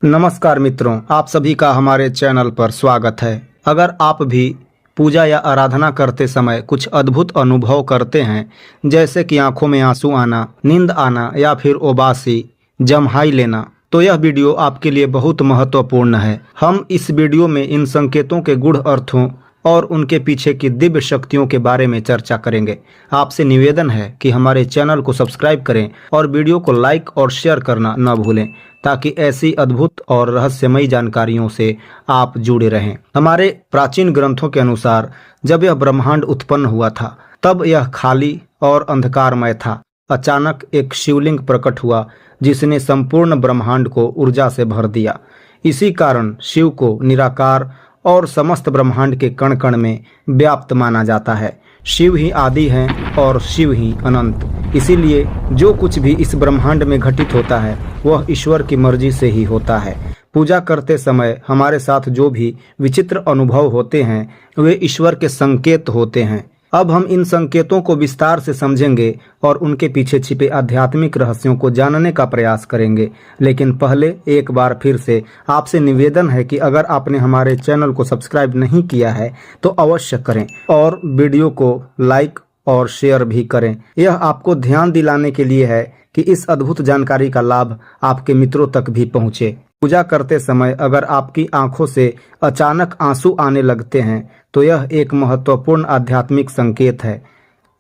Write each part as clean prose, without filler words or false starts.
नमस्कार मित्रों, आप सभी का हमारे चैनल पर स्वागत है। अगर आप भी पूजा या आराधना करते समय कुछ अद्भुत अनुभव करते हैं, जैसे कि आंखों में आंसू आना, नींद आना या फिर उबासी, जम्हाई लेना, तो यह वीडियो आपके लिए बहुत महत्वपूर्ण है। हम इस वीडियो में इन संकेतों के गूढ़ अर्थों और उनके पीछे की दिव्य शक्तियों के बारे में चर्चा करेंगे। आपसे निवेदन है कि हमारे चैनल को सब्सक्राइब करें और वीडियो को लाइक और शेयर करना न भूलें, ताकि ऐसी अद्भुत और रहस्यमयी जानकारियों से आप जुड़े रहें। हमारे प्राचीन ग्रंथों के अनुसार जब यह ब्रह्मांड उत्पन्न हुआ था, तब यह खाली और अंधकारमय था। अचानक एक शिवलिंग प्रकट हुआ, जिसने संपूर्ण ब्रह्मांड को ऊर्जा से भर दिया। इसी कारण शिव को निराकार और समस्त ब्रह्मांड के कण कण में व्याप्त माना जाता है। शिव ही आदि हैं और शिव ही अनंत। इसीलिए जो कुछ भी इस ब्रह्मांड में घटित होता है, वह ईश्वर की मर्जी से ही होता है। पूजा करते समय हमारे साथ जो भी विचित्र अनुभव होते हैं, वे ईश्वर के संकेत होते हैं। अब हम इन संकेतों को विस्तार से समझेंगे और उनके पीछे छिपे आध्यात्मिक रहस्यों को जानने का प्रयास करेंगे। लेकिन पहले एक बार फिर से आपसे निवेदन है कि अगर आपने हमारे चैनल को सब्सक्राइब नहीं किया है तो अवश्य करें और वीडियो को लाइक और शेयर भी करें। यह आपको ध्यान दिलाने के लिए है कि इस अद्भुत जानकारी का लाभ आपके मित्रों तक भी पहुंचे। पूजा करते समय अगर आपकी आंखों से अचानक आंसू आने लगते हैं, तो यह एक महत्वपूर्ण आध्यात्मिक संकेत है।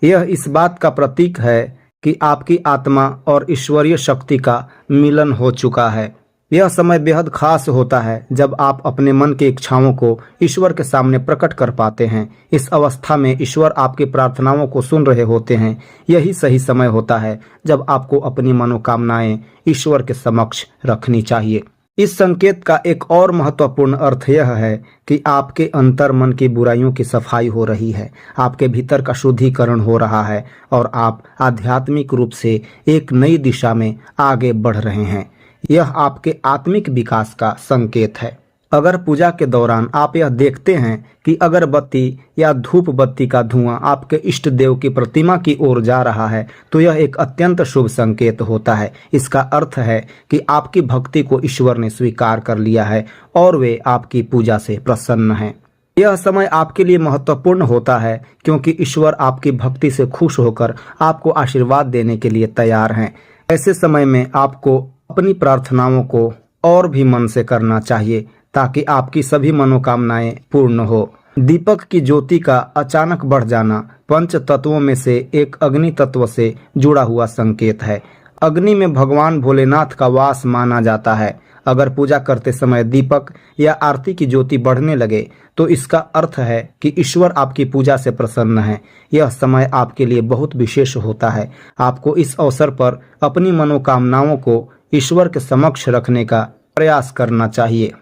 यह इस बात का प्रतीक है कि आपकी आत्मा और ईश्वरीय शक्ति का मिलन हो चुका है। यह समय बेहद खास होता है जब आप अपने मन की इच्छाओं को ईश्वर के सामने प्रकट कर पाते हैं। इस अवस्था में ईश्वर आपकी प्रार्थनाओं को सुन रहे होते हैं। यही सही समय होता है जब आपको अपनी मनोकामनाएं ईश्वर के समक्ष रखनी चाहिए। इस संकेत का एक और महत्वपूर्ण अर्थ यह है कि आपके अंतर मन की बुराइयों की सफाई हो रही है, आपके भीतर का शुद्धिकरण हो रहा है और आप आध्यात्मिक रूप से एक नई दिशा में आगे बढ़ रहे हैं। यह आपके आत्मिक विकास का संकेत है। अगर पूजा के दौरान आप यह देखते हैं कि अगरबत्ती या धूप बत्ती का धुआं आपके इष्ट देव की प्रतिमा की ओर जा रहा है, तो यह एक अत्यंत शुभ संकेत होता है। इसका अर्थ है कि आपकी भक्ति को ईश्वर ने स्वीकार कर लिया है और वे आपकी पूजा से प्रसन्न हैं। यह समय आपके लिए महत्वपूर्ण होता है क्योंकि ईश्वर आपकी भक्ति से खुश होकर आपको आशीर्वाद देने के लिए तैयार हैं। ऐसे समय में आपको अपनी प्रार्थनाओं को और भी मन से करना चाहिए, ताकि आपकी सभी मनोकामनाएं पूर्ण हो। दीपक की ज्योति का अचानक बढ़ जाना पंच तत्वों में से एक अग्नि तत्व से जुड़ा हुआ संकेत है। अग्नि में भगवान भोलेनाथ का वास माना जाता है। अगर पूजा करते समय दीपक या आरती की ज्योति बढ़ने लगे, तो इसका अर्थ है कि ईश्वर आपकी पूजा से प्रसन्न है। यह समय आपके लिए बहुत विशेष होता है। आपको इस अवसर पर अपनी मनोकामनाओं को ईश्वर के समक्ष रखने का प्रयास करना चाहिए।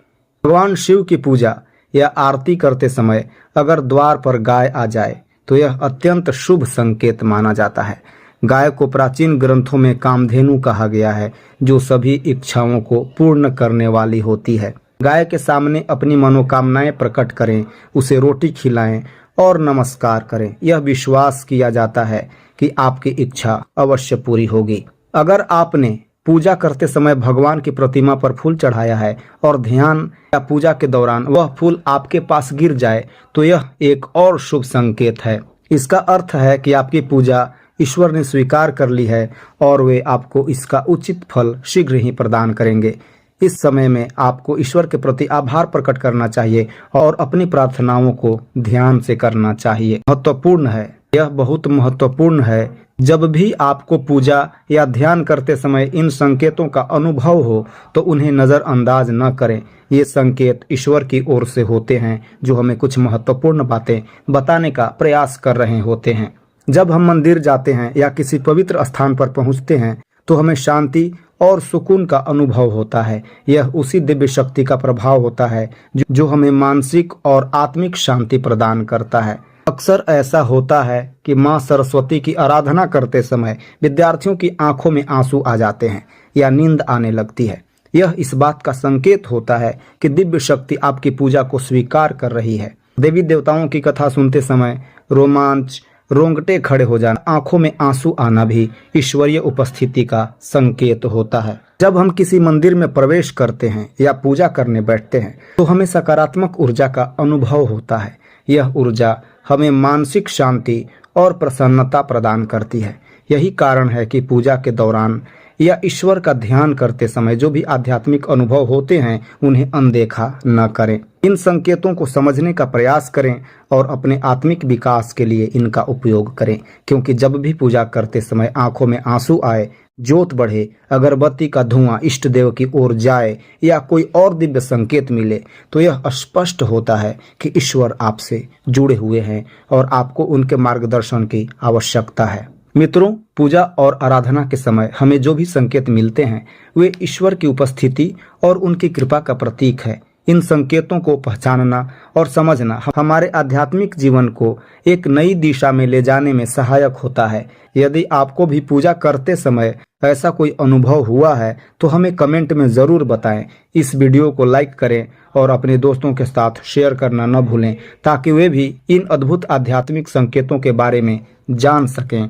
भगवान शिव की पूजा या आरती करते समय अगर द्वार पर गाय आ जाए, तो यह अत्यंत शुभ संकेत माना जाता है। गाय को प्राचीन ग्रंथों में कामधेनु कहा गया है, जो सभी इच्छाओं को पूर्ण करने वाली होती है। गाय के सामने अपनी मनोकामनाएं प्रकट करें, उसे रोटी खिलाएं और नमस्कार करें। यह विश्वास किया जाता है कि आपकी इच्छा अवश्य पूरी होगी। अगर आपने पूजा करते समय भगवान की प्रतिमा पर फूल चढ़ाया है और ध्यान या पूजा के दौरान वह फूल आपके पास गिर जाए, तो यह एक और शुभ संकेत है। इसका अर्थ है कि आपकी पूजा ईश्वर ने स्वीकार कर ली है और वे आपको इसका उचित फल शीघ्र ही प्रदान करेंगे। इस समय में आपको ईश्वर के प्रति आभार प्रकट करना चाहिए और अपनी प्रार्थनाओं को ध्यान से करना चाहिए। महत्वपूर्ण है, यह बहुत महत्वपूर्ण है। जब भी आपको पूजा या ध्यान करते समय इन संकेतों का अनुभव हो, तो उन्हें नज़रअंदाज न करें। ये संकेत ईश्वर की ओर से होते हैं, जो हमें कुछ महत्वपूर्ण बातें बताने का प्रयास कर रहे होते हैं। जब हम मंदिर जाते हैं या किसी पवित्र स्थान पर पहुंचते हैं, तो हमें शांति और सुकून का अनुभव होता है। यह उसी दिव्य शक्ति का प्रभाव होता है जो हमें मानसिक और आत्मिक शांति प्रदान करता है। अक्सर ऐसा होता है कि माँ सरस्वती की आराधना करते समय विद्यार्थियों की आंखों में आंसू आ जाते हैं या नींद आने लगती है। यह इस बात का संकेत होता है कि दिव्य शक्ति आपकी पूजा को स्वीकार कर रही है। देवी देवताओं की कथा सुनते समय रोमांच, रोंगटे खड़े हो जाना, आंखों में आंसू आना भी ईश्वरीय उपस्थिति का संकेत होता है। जब हम किसी मंदिर में प्रवेश करते हैं या पूजा करने बैठते हैं तो हमें सकारात्मक ऊर्जा का अनुभव होता है। यह ऊर्जा हमें मानसिक शांति और प्रसन्नता प्रदान करती है। यही कारण है कि पूजा के दौरान या ईश्वर का ध्यान करते समय जो भी आध्यात्मिक अनुभव होते हैं उन्हें अनदेखा न करें। इन संकेतों को समझने का प्रयास करें और अपने आत्मिक विकास के लिए इनका उपयोग करें, क्योंकि जब भी पूजा करते समय आंखों में आंसू आए, जोत बढ़े, अगरबत्ती का धुआं इष्ट देव की ओर जाए या कोई और दिव्य संकेत मिले तो यह स्पष्ट होता है कि ईश्वर आपसे जुड़े हुए हैं और आपको उनके मार्गदर्शन की आवश्यकता है। मित्रों, पूजा और आराधना के समय हमें जो भी संकेत मिलते हैं वे ईश्वर की उपस्थिति और उनकी कृपा का प्रतीक है। इन संकेतों को पहचानना और समझना हमारे आध्यात्मिक जीवन को एक नई दिशा में ले जाने में सहायक होता है। यदि आपको भी पूजा करते समय ऐसा कोई अनुभव हुआ है तो हमें कमेंट में ज़रूर बताएं। इस वीडियो को लाइक करें और अपने दोस्तों के साथ शेयर करना न भूलें ताकि वे भी इन अद्भुत आध्यात्मिक संकेतों के बारे में जान सकें।